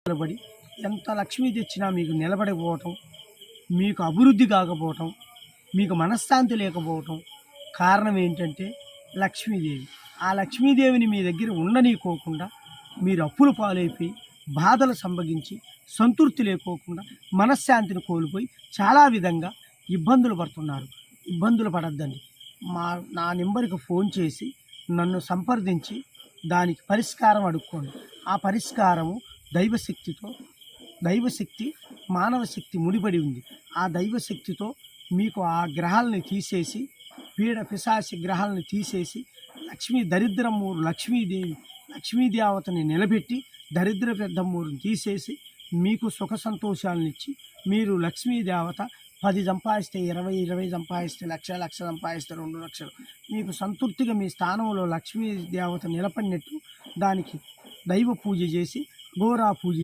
నిలబడి ఎంత లక్ష్మీ తెచ్చినా మీకు నిలబడకపోవటం, మీకు అభివృద్ధి కాకపోవటం, మీకు మనశ్శాంతి లేకపోవటం కారణం ఏంటంటే లక్ష్మీదేవి. ఆ లక్ష్మీదేవిని మీ దగ్గర ఉండనీయకోకుండా మీరు అప్పుల పాలైపోయి బాధలు సంభవించి సంతృప్తి లేకోకుండా మనశ్శాంతిని కోల్పోయి చాలా విధంగా ఇబ్బందులు పడుతున్నారు. ఇబ్బందులు పడద్దండి. నా నెంబర్కి ఫోన్ చేసి నన్ను సంప్రదించి దానికి పరిష్కారం అడుక్కోండి. ఆ పరిష్కారము దైవశక్తి మానవ శక్తి ముడిపడి ఉంది. ఆ దైవశక్తితో మీకు ఆ గ్రహాలని తీసేసి, పీడ పిశాచి గ్రహాలను తీసేసి లక్ష్మీదేవతని నిలబెట్టి దరిద్ర పెద్దమ్మూరుని తీసేసి మీకు సుఖ సంతోషాలను ఇచ్చి, మీరు లక్ష్మీదేవత 10 సంపాదిస్తే 20 సంపాదిస్తే లక్ష సంపాదిస్తే 2 లక్షలు మీకు సంతృప్తిగా మీ స్థానంలో లక్ష్మీదేవత నిలబడినట్టు దానికి దైవ పూజ చేసి, గోరా పూజ